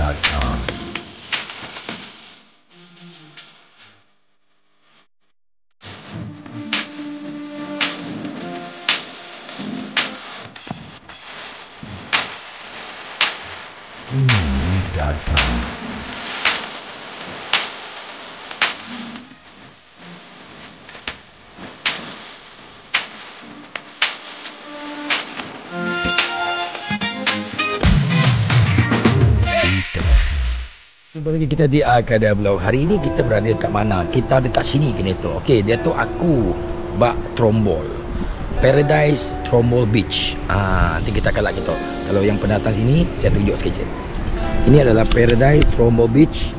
Mimi.com. Mimi.com. Jumpa lagi kita di Arcadia Vlog. Hari ini kita berada dekat mana? Kita dekat sini kena tu. Okey, dia tu aku bak Trombol. Paradise Trombol Beach. Nanti kita akan kita. Kalau yang pernah datang sini, saya tunjuk sikit. Ini adalah Paradise Trombol Beach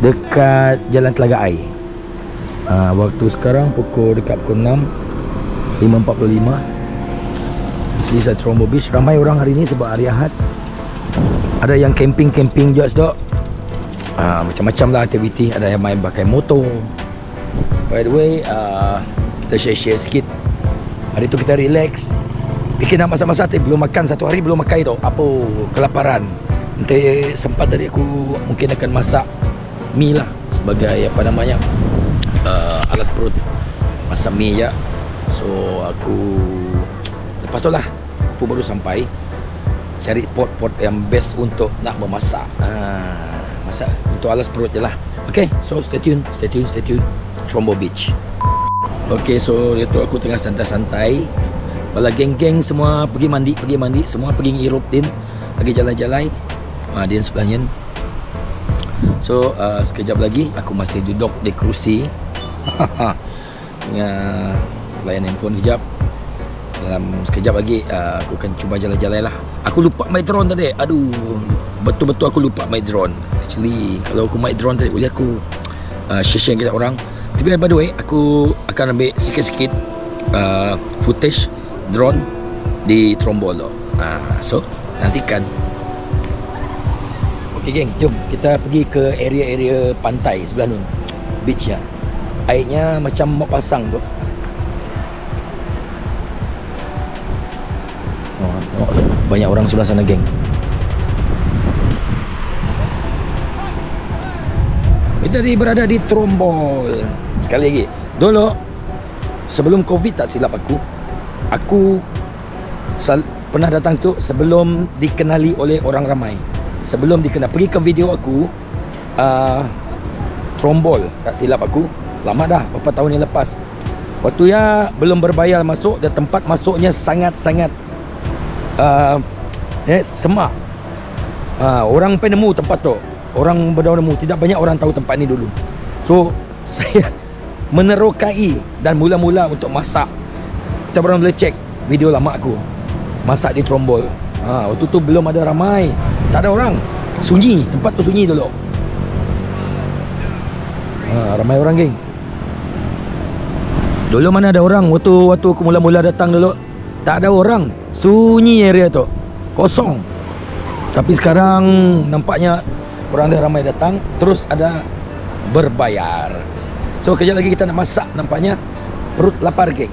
dekat Jalan Telaga Air. Waktu sekarang dekat pukul 6:45. Di sini Trombol Beach. Ramai orang hari ini sebab hari Ahad. Ada yang camping juga sedap. Macam-macam lah aktiviti. Ada yang main pakai motor. By the way, kita share sikit. Hari tu kita relax. Fikir nak masak-masak tapi belum makan. Satu hari belum makan tu. Apa kelaparan. Nanti sempat tadi aku mungkin akan masak mie lah. Sebagai apa namanya, alas perut. Masak mie je. So aku lepas tu lah aku baru sampai. Cari pot-pot yang best untuk nak memasak. Masak untuk alas perut je lah. Okay, so stay tune. Trombol Beach. Okay, so itu aku tengah santai-santai. Bala geng-geng semua pergi mandi. Semua pergi ngirup din. Lagi jalan-jalan. Din sebelahnya. So sekejap lagi aku masih duduk di kerusi. Tengah layan handphone kejap. Dalam sekejap lagi aku akan cuba jalan-jalan lah. Aku lupa main drone tadi. Aduh, betul-betul aku lupa main drone. Actually, kalau aku main drone tadi boleh aku share kita orang. Tapi by the way, aku akan ambil sikit-sikit footage drone di Trombol tu. So, nantikan. Okay geng, jom kita pergi ke area-area pantai sebelah nun. Beach ya. Airnya macam mau pasang tu. Banyak orang sebelah sana geng. Kita berada di Trombol. Sekali lagi, dulu sebelum Covid tak silap aku pernah datang tu sebelum dikenali oleh orang ramai. Sebelum dikenal, pergi ke video aku Trombol, tak silap aku. Lama dah, beberapa tahun yang lepas. Waktu ya belum berbayar masuk dan tempat masuknya sangat-sangat semak. Orang penemu tempat tu. Orang bernemu. Tidak banyak orang tahu tempat ni dulu. So saya menerokai dan mula-mula untuk masak. Kita orang boleh cek video lama aku masak di Trombol. Waktu tu belum ada ramai. Tak ada orang. Sunyi. Tempat tu sunyi dulu. Ramai orang geng. Dulu mana ada orang. Waktu aku mula-mula datang dulu, tak ada orang. Sunyi area tu. Kosong. Tapi sekarang nampaknya orang dah ramai datang. Terus ada berbayar. So kejap lagi kita nak masak. Nampaknya perut lapar geng.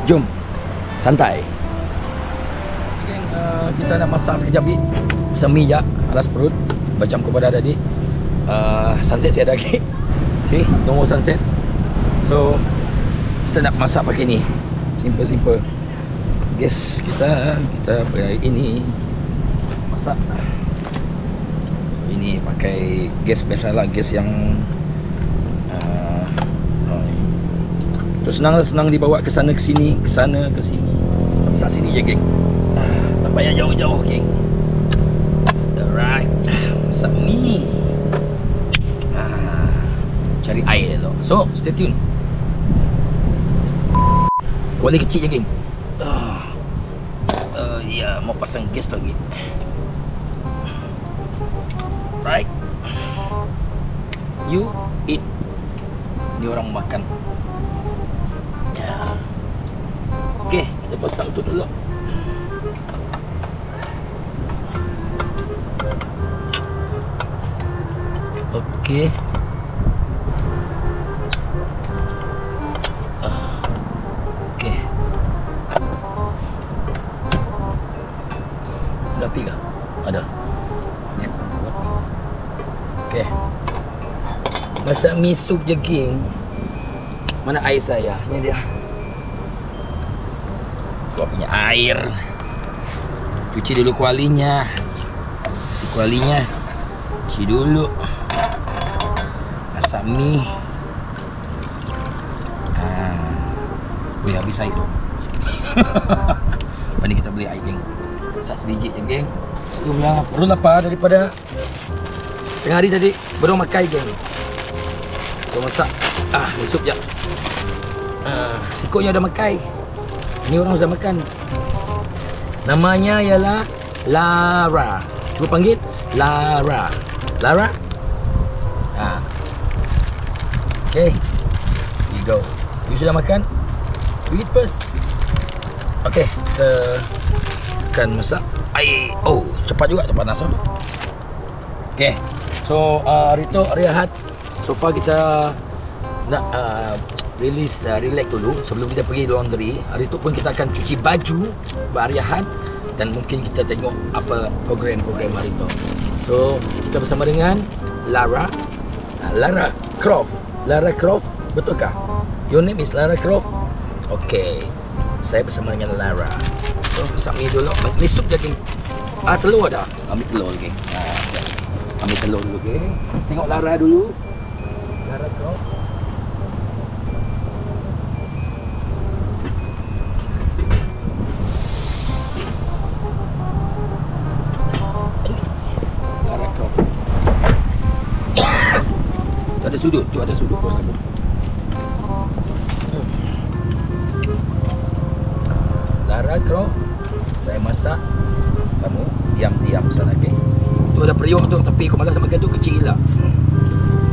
Jom. Santai. Geng, kita nak masak sekejap lagi. Semi je. Alas perut. Macam kepada tadi. Sunset saya ada lagi. See, tunggu sunset. So kita nak masak pakai ni. Simple. Gas kita pakai ini masak. So, ini pakai gas biasalah, gas yang terus senang dibawa ke sana ke sini, masak sini je geng. Tak payah jauh-jauh geng. Alright, masak mie. Cari air tu. So stay tune. Kuali kecil je geng. Ya, mau pasang gas lagi. Right. You eat. Ni orang makan. Ya. Okay, kita pasang tu dulu. Okay. Okay. Ada api kah? Ada. Masak mi sup je geng. Mana air saya? Ni dia. Gua punya air. Cuci dulu kualinya. Kasih kualinya. Cuci dulu. Masak mi. Weh, habis air tu. Lepas ni kita beli air, geng. Masak sebiji je, geng. Tu punya perlu lapar daripada tengah hari tadi baru makan, geng. So masak ni sup je. Sikutnya dah makan. Ni orang sudah makan. Namanya ialah Lara. Cuba panggil Lara. Lara. Okay. Here you go. You sudah makan? You eat first. Okay, kita akan masak air. Oh, cepat juga, cepat panas. Okay. So, hari tu rehat. So far kita nak relax dulu sebelum kita pergi laundry. Hari tu pun kita akan cuci baju berharian dan mungkin kita tengok apa program-program hari tu. So kita bersama dengan Lara Croft. Lara Croft, betulkah? Your name is Lara Croft? Okay, saya bersama dengan Lara. So masak mi dulu. Mi sup je, geng. Telur dah. Ambil telur, geng. Ambil telur dulu, geng. Tengok Lara dulu. Lara Croft. Ada sudut, tu ada sudut kau sama. Lara Croft, saya masak. Kamu diam-diam sana, okey. Tu ada periuk tu, tapi aku malas makan tu kecil lah.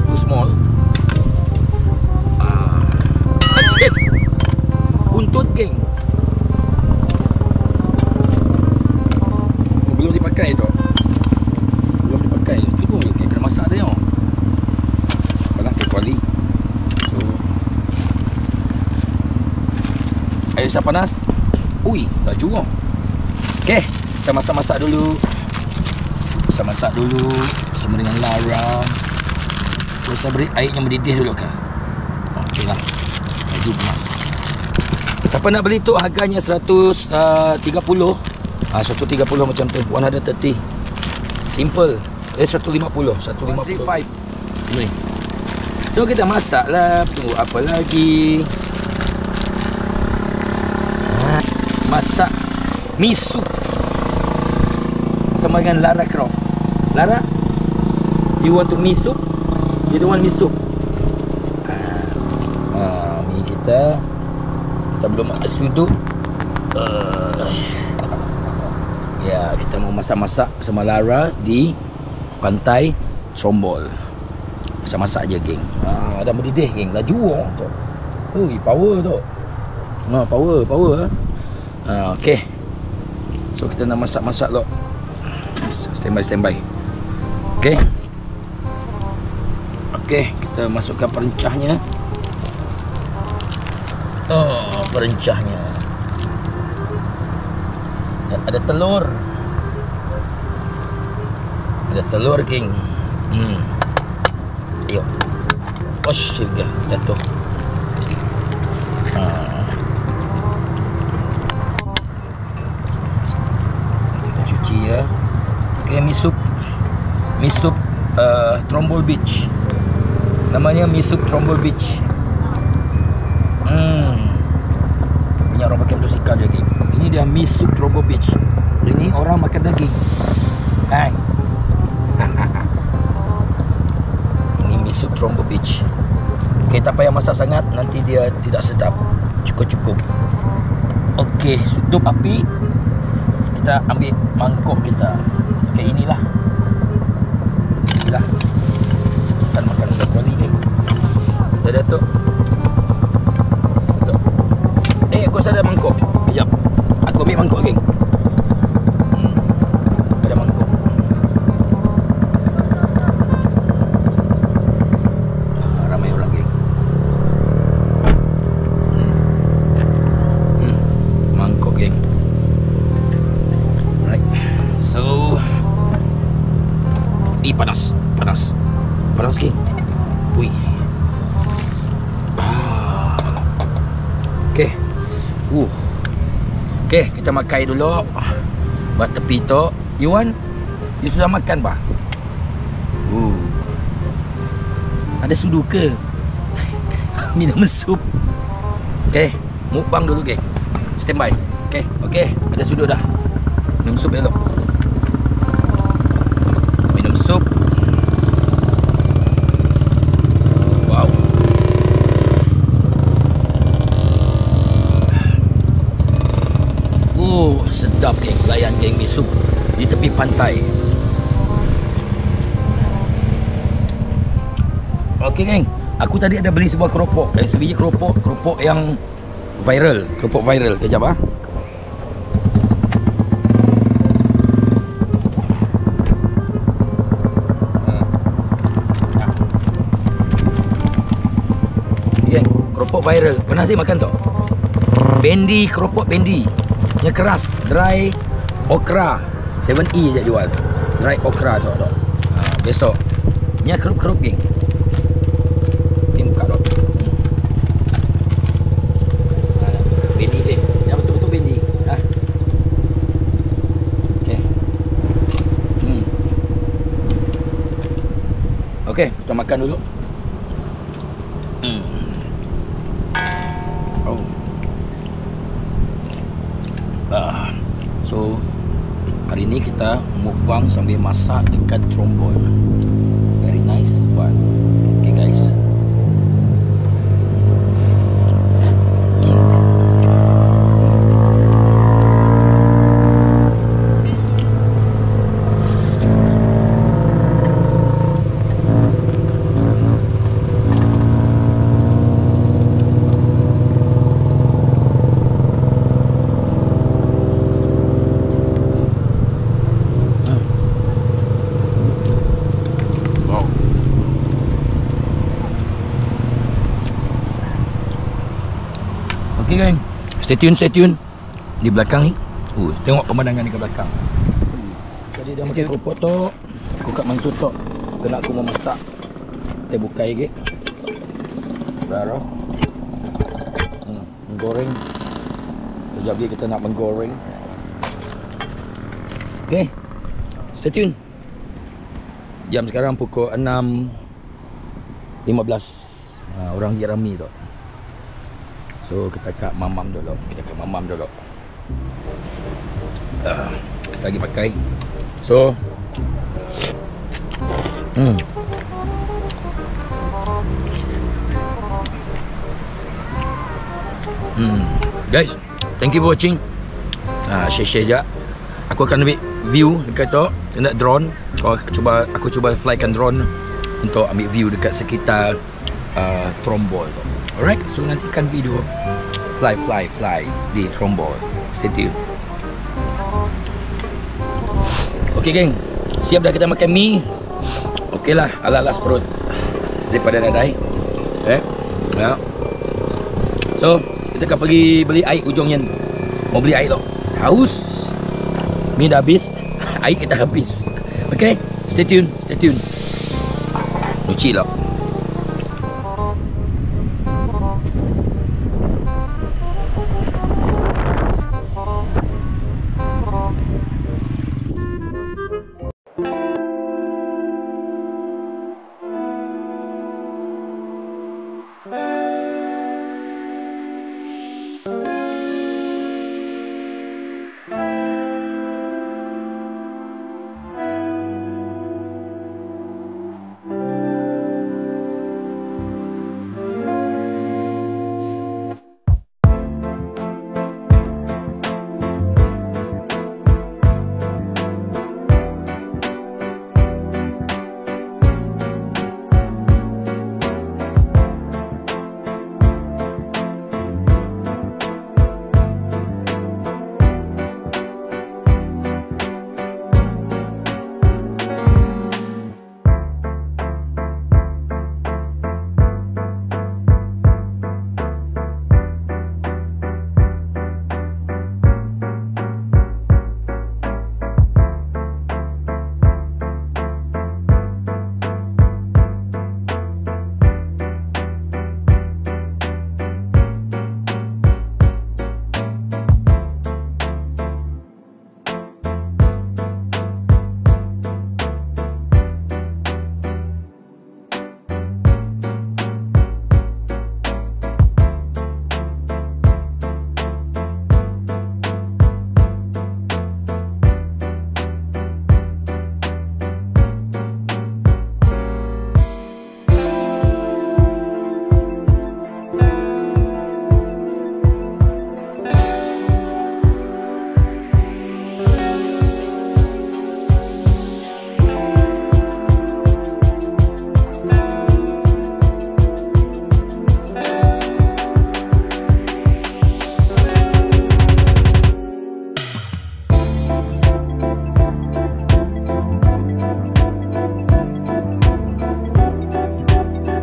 Too small. Kuntut, geng. Belum dipakai tu. Belum dipakai. Cuba okay, kena masak dia. Kuali. So air dah panas. Ui, laju. Okey, kita masak-masak dulu. Masak dulu bersama dengan Lara. Terus saya beri airnya mendidih dulu kan. Okeylah. Laju panas. Siapa nak beli tu harganya 130. 130 macam tu. 130. Simple. 150. 150. Ni. So kita masak lah. Tunggu apa lagi? Masak mi sup sama dengan Lara Croft. Lara, you want to mi soup? You don't want mi soup? Mi kita belum ada sudut. Ya, kita mau masak-masak sama Lara di pantai Trombol. Masak-masak je, geng. Dah mendidih, geng. Laju tu. Ui, power tu. Power. Okey. So kita nak masak-masak lo. Standby. Okey. Kita masukkan perencahnya. Perencahnya. Ada telur. Geng. Ayo. Syurga jatuh. Kita cuci ya. Okay, mi sup Trombol Beach. Namanya mi sup Trombol Beach. Banyak orang pakai motosikal je, geng. Ini dia mi sup Trombol Beach. Ini orang makan daging. Sup Trombol Beach. Okey, tak payah masak sangat, nanti dia tidak sedap. Cukup. Okey, tutup api. Kita ambil mangkok kita. Okey, inilah. Dah. Kita makan udah kuali ni. Dah Datuk. Aku rasa ada mangkok. Kejap. Aku ambil mangkok, geng. Ada mangkok. Panas, geng. Ui. Okey. Okey, kita makan dulu. Buat tepi tu. You want? You sudah makan bah? Ada sudu ke? Minum sup. Okey, mukbang dulu geng. Stand by. Okey, ada sudu dah. Minum sup dulu. Minum sup. Wow. Sedap geng, layan geng mi sup di tepi pantai. Okey geng, aku tadi ada beli sebuah keropok. Sebiji keropok yang viral, keropok viral. Kejap ah. Geng, keropok viral. Pernah sih makan tu? Bendi, keropok bendi. Yang keras, dry okra. 7E je jual. Dry okra tu. Besok. Nya kerup-kerup geng. Ni buka tu. Bendi geng. Yang betul-betul bendi. Okey. Okey, kita makan dulu. So hari ni kita mukbang sambil masak dekat Trombol. Very nice but okay guys. Okay geng, stay tune di belakang ni. Tengok pemandangan di belakang. Jadi dia makan keropok tu, aku kat mangsut tu. Kena aku memasak. Kita buka lagi. Darah. Menggoreng. Sekejap lagi kita nak menggoreng. Okay, stay tune. Jam sekarang pukul 6.15. Orang dia ramai tu. So kita kat mamam dulu. Lagi pakai. So guys, thank you for watching. Share je. Aku akan ambil view dekat tu. Nak drone. Aku cuba flykan drone untuk ambil view dekat sekitar Trombol tu. Alright, so nantikan video fly di Trombol. Stay tune. Okay geng, siap dah kita makan mie. Okay lah, alas perut daripada dadai. Ya. So kita akan pergi beli air ujungnya. Mau beli air tu. Haus. Mie dah habis, air kita habis. Okay, stay tune. Luci lah.